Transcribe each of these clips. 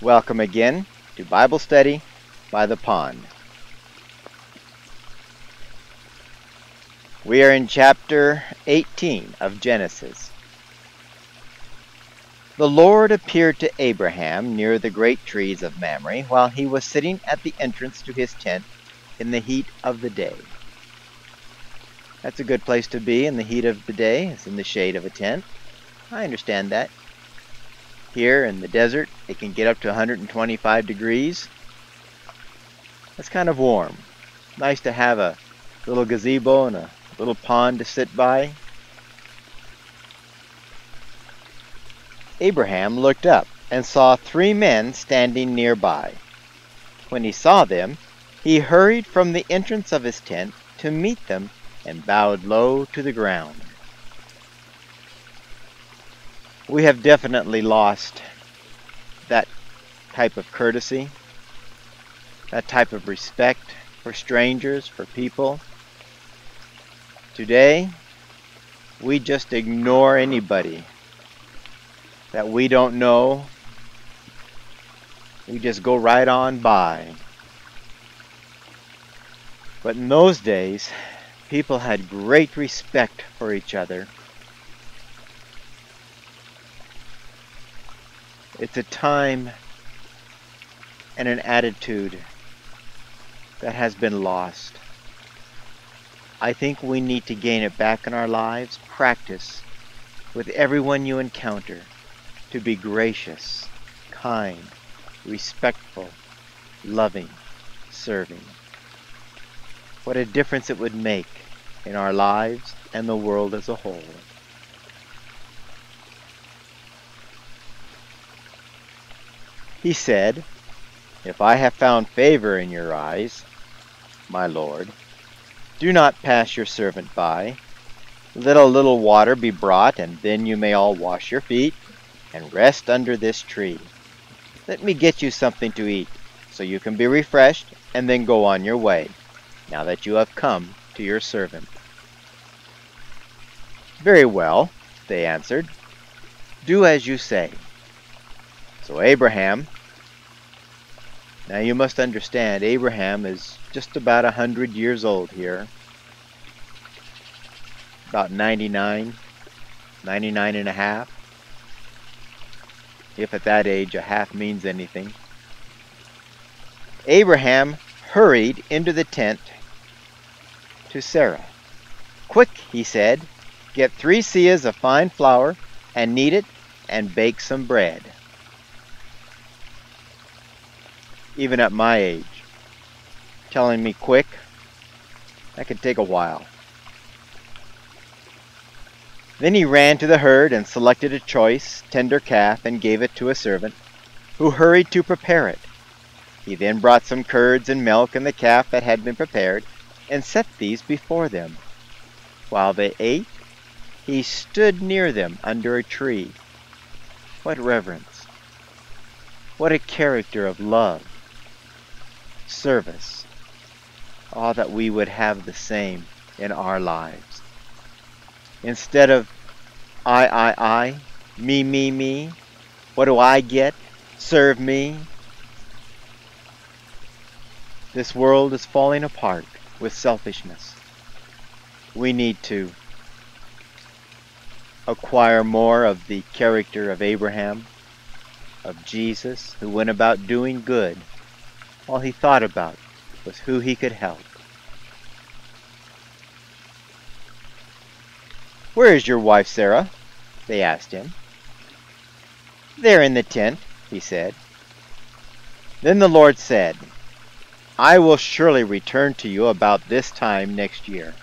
Welcome again to Bible Study by the Pond. We are in chapter 18 of Genesis. The Lord appeared to Abraham near the great trees of Mamre while he was sitting at the entrance to his tent in the heat of the day. That's a good place to be in the heat of the day. It's in the shade of a tent. I understand that. Here in the desert, it can get up to 125 degrees. That's kind of warm. Nice to have a little gazebo and a little pond to sit by. Abraham looked up and saw 3 men standing nearby. When he saw them, he hurried from the entrance of his tent to meet them and bowed low to the ground. We have definitely lost that type of courtesy, that type of respect for strangers, for people. Today, we just ignore anybody that we don't know. We just go right on by. But in those days, people had great respect for each other. It's a time and an attitude that has been lost. I think we need to gain it back in our lives. Practice with everyone you encounter to be gracious, kind, respectful, loving, serving. What a difference it would make in our lives and the world as a whole. He said, "If I have found favor in your eyes, my Lord, do not pass your servant by. Let a little water be brought, and then you may all wash your feet and rest under this tree. Let me get you something to eat, so you can be refreshed, and then go on your way, now that you have come to your servant." "Very well," they answered. "Do as you say." So Abraham, now you must understand, Abraham is just about 100 years old here. About 99 and a half. If at that age a half means anything. Abraham hurried into the tent to Sarah. "Quick," he said, "get 3 seahs of fine flour and knead it and bake some bread." Even at my age, telling me quick, that could take a while. Then he ran to the herd and selected a choice, tender calf and gave it to a servant, who hurried to prepare it. He then brought some curds and milk and the calf that had been prepared, and set these before them. While they ate, he stood near them under a tree. What reverence! What a character of love! Service. All that we would have the same in our lives. Instead of I, me, what do I get? Serve me. This world is falling apart with selfishness. We need to acquire more of the character of Abraham, of Jesus, who went about doing good. All he thought about was who he could help. "Where is your wife Sarah?" they asked him. "There in the tent," he said. Then the Lord said, "I will surely return to you about this time next year,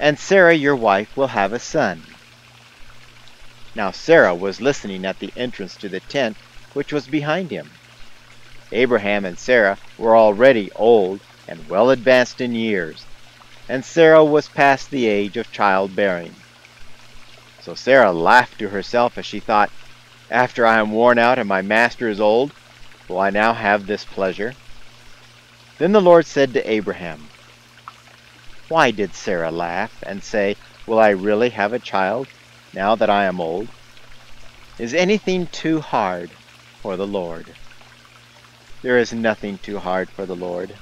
and Sarah your wife will have a son." Now Sarah was listening at the entrance to the tent, which was behind him. Abraham and Sarah were already old and well advanced in years, and Sarah was past the age of childbearing. So Sarah laughed to herself as she thought, "After I am worn out and my master is old, will I now have this pleasure?" Then the Lord said to Abraham, "Why did Sarah laugh and say, 'Will I really have a child now that I am old?' Is anything too hard for the Lord?" There is nothing too hard for the Lord.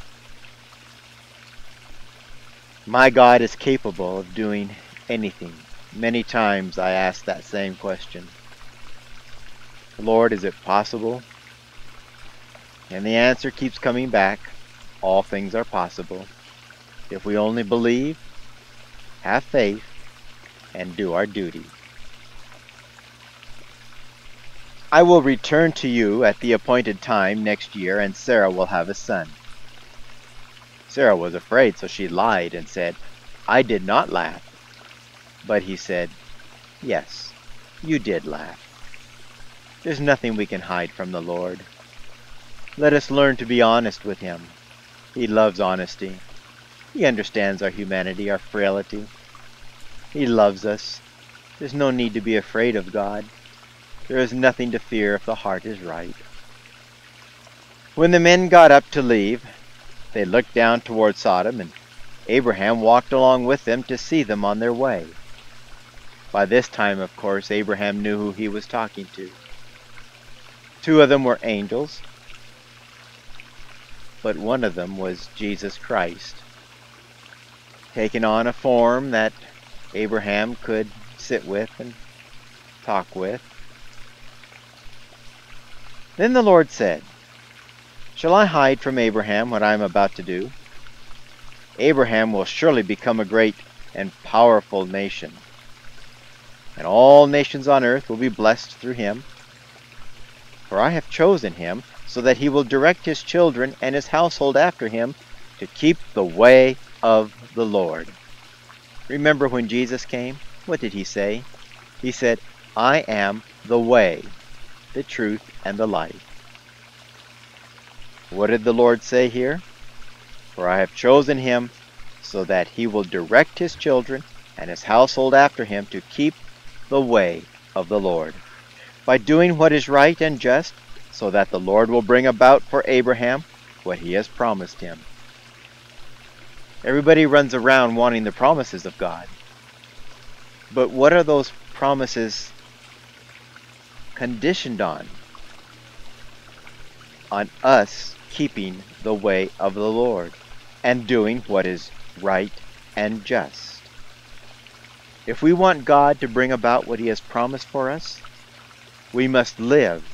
My God is capable of doing anything. Many times I ask that same question. Lord, is it possible? And the answer keeps coming back. All things are possible. If we only believe, have faith, and do our duty. I will return to you at the appointed time next year, and Sarah will have a son. Sarah was afraid, so she lied and said, I did not laugh. But he said, yes, you did laugh. There's nothing we can hide from the Lord. Let us learn to be honest with Him. He loves honesty. He understands our humanity, our frailty. He loves us. There's no need to be afraid of God. There is nothing to fear if the heart is right. When the men got up to leave, they looked down toward Sodom, and Abraham walked along with them to see them on their way. By this time, of course, Abraham knew who he was talking to. 2 of them were angels, but one of them was Jesus Christ, taking on a form that Abraham could sit with and talk with. Then the Lord said, shall I hide from Abraham what I am about to do? Abraham will surely become a great and powerful nation, and all nations on earth will be blessed through him. For I have chosen him, so that he will direct his children and his household after him to keep the way of the Lord. Remember when Jesus came? What did he say? He said, I am the way, the truth, and the life. What did the Lord say here? For I have chosen him so that he will direct his children and his household after him to keep the way of the Lord, by doing what is right and just, so that the Lord will bring about for Abraham what he has promised him. Everybody runs around wanting the promises of God. But what are those promises conditioned on? On us keeping the way of the Lord and doing what is right and just. If we want God to bring about what he has promised for us, we must live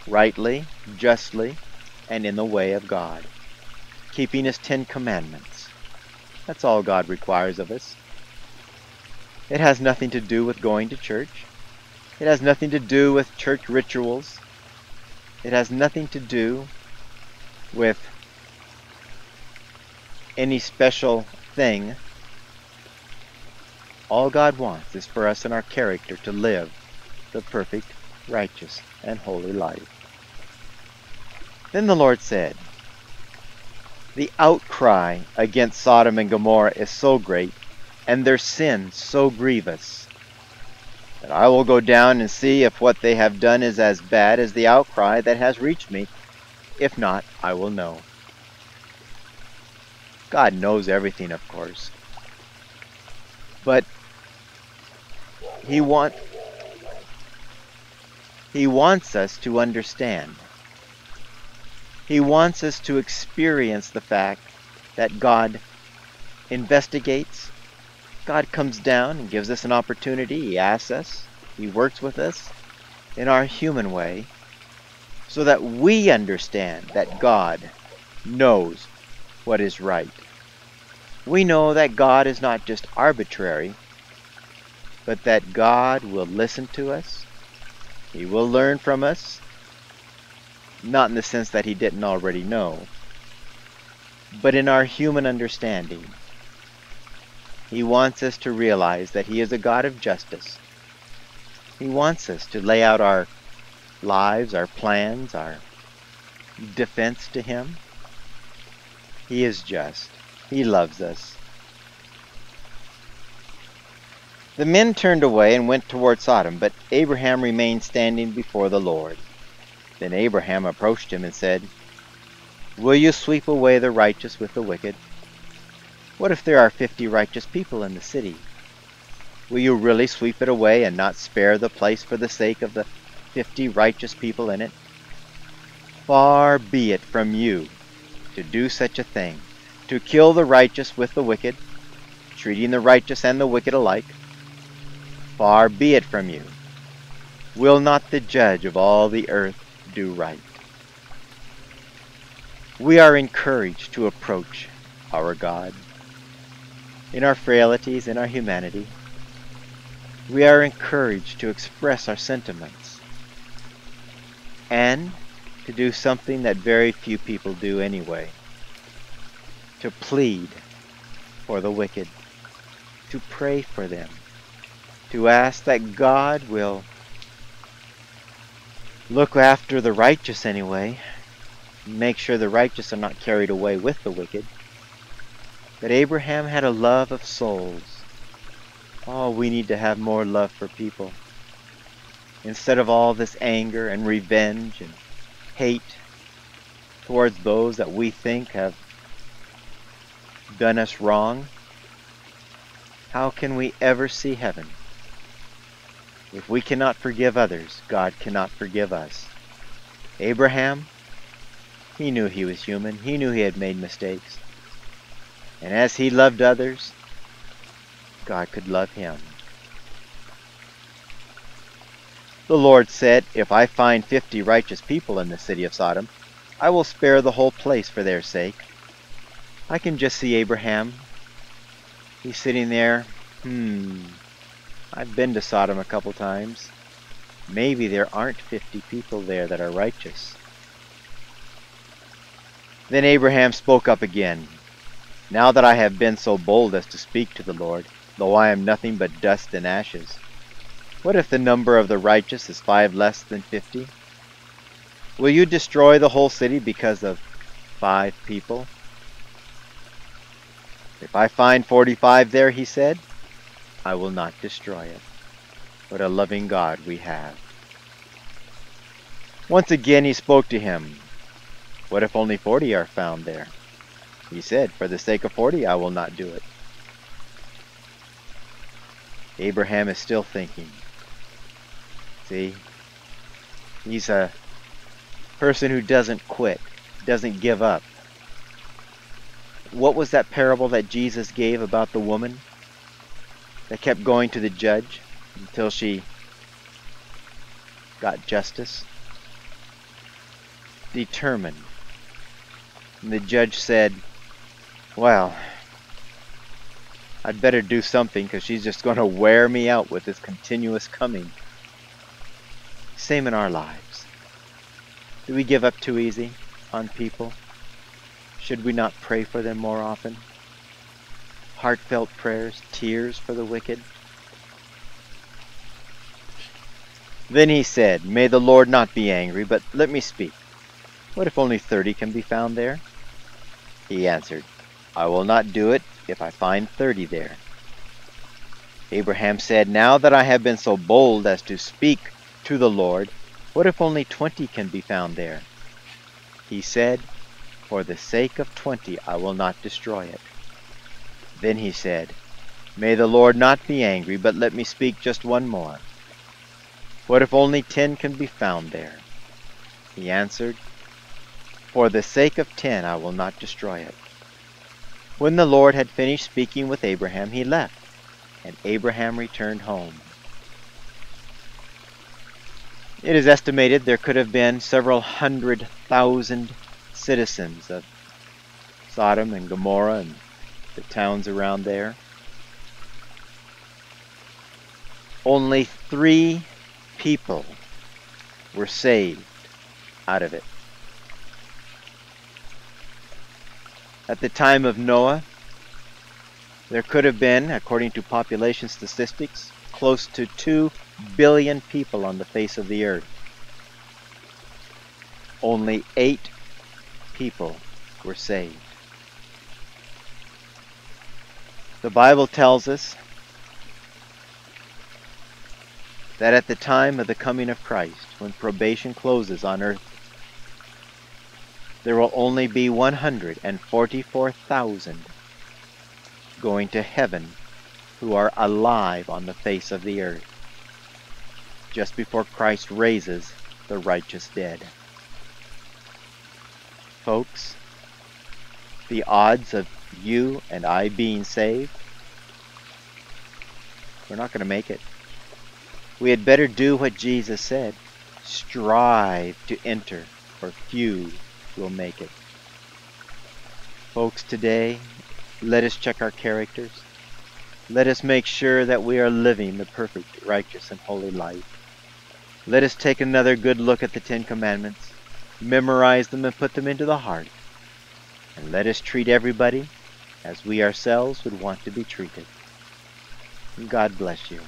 rightly, justly, and in the way of God, keeping his 10 commandments. That's all God requires of us. It has nothing to do with going to church. It has nothing to do with church rituals. It has nothing to do with any special thing. All God wants is for us in our character to live the perfect, righteous, and holy life. Then the Lord said, the outcry against Sodom and Gomorrah is so great, and their sin so grievous, that I will go down and see if what they have done is as bad as the outcry that has reached me. If not, I will know. God knows everything, of course. But He wants us to understand. He wants us to experience the fact that God investigates. God comes down and gives us an opportunity. He asks us. He works with us in our human way so that we understand that God knows what is right. We know that God is not just arbitrary, but that God will listen to us. He will learn from us, not in the sense that he didn't already know, but in our human understanding. He wants us to realize that he is a God of justice. He wants us to lay out our lives, our plans, our defense to him. He is just. He loves us. The men turned away and went toward Sodom, but Abraham remained standing before the Lord. Then Abraham approached him and said, will you sweep away the righteous with the wicked? What if there are 50 righteous people in the city? Will you really sweep it away and not spare the place for the sake of the 50 righteous people in it? Far be it from you to do such a thing, to kill the righteous with the wicked, treating the righteous and the wicked alike. Far be it from you. Will not the judge of all the earth do right? We are encouraged to approach our God. In our frailties, in our humanity, we are encouraged to express our sentiments and to do something that very few people do anyway, to plead for the wicked, to pray for them, to ask that God will look after the righteous anyway, make sure the righteous are not carried away with the wicked. But Abraham had a love of souls. Oh, we need to have more love for people. Instead of all this anger and revenge and hate towards those that we think have done us wrong, how can we ever see heaven? If we cannot forgive others, God cannot forgive us. Abraham, he knew he was human. He knew he had made mistakes. And as he loved others, God could love him. The Lord said, "If I find 50 righteous people in the city of Sodom, I will spare the whole place for their sake." I can just see Abraham. He's sitting there. I've been to Sodom a couple times. Maybe there aren't 50 people there that are righteous. Then Abraham spoke up again. "Now that I have been so bold as to speak to the Lord, though I am nothing but dust and ashes, what if the number of the righteous is 5 less than 50? Will you destroy the whole city because of 5 people?" "If I find 45 there," he said, "I will not destroy it." What a loving God we have. Once again he spoke to him. "What if only 40 are found there?" He said, "For the sake of 40, I will not do it." Abraham is still thinking. See, he's a person who doesn't quit, doesn't give up. What was that parable that Jesus gave about the woman that kept going to the judge until she got justice? Determined. And the judge said, "Well, I'd better do something because she's just going to wear me out with this continuous coming." Same in our lives. Do we give up too easy on people? Should we not pray for them more often? Heartfelt prayers, tears for the wicked. Then he said, "May the Lord not be angry, but let me speak. What if only 30 can be found there?" He answered, "I will not do it if I find 30 there." Abraham said, "Now that I have been so bold as to speak to the Lord, what if only 20 can be found there?" He said, "For the sake of 20, I will not destroy it." Then he said, "May the Lord not be angry, but let me speak just one more. What if only 10 can be found there?" He answered, "For the sake of 10, I will not destroy it." When the Lord had finished speaking with Abraham, he left, and Abraham returned home. It is estimated there could have been several 100,000 citizens of Sodom and Gomorrah and the towns around there. Only 3 people were saved out of it. At the time of Noah, there could have been, according to population statistics, close to 2 billion people on the face of the earth. Only 8 people were saved. The Bible tells us that at the time of the coming of Christ, when probation closes on earth, there will only be 144,000 going to heaven who are alive on the face of the earth, just before Christ raises the righteous dead. Folks, the odds of you and I being saved, we're not going to make it. We had better do what Jesus said. Strive to enter, for few will make it. Folks, today, let us check our characters. Let us make sure that we are living the perfect, righteous, and holy life. Let us take another good look at the Ten Commandments, memorize them and put them into the heart. And let us treat everybody as we ourselves would want to be treated. God bless you.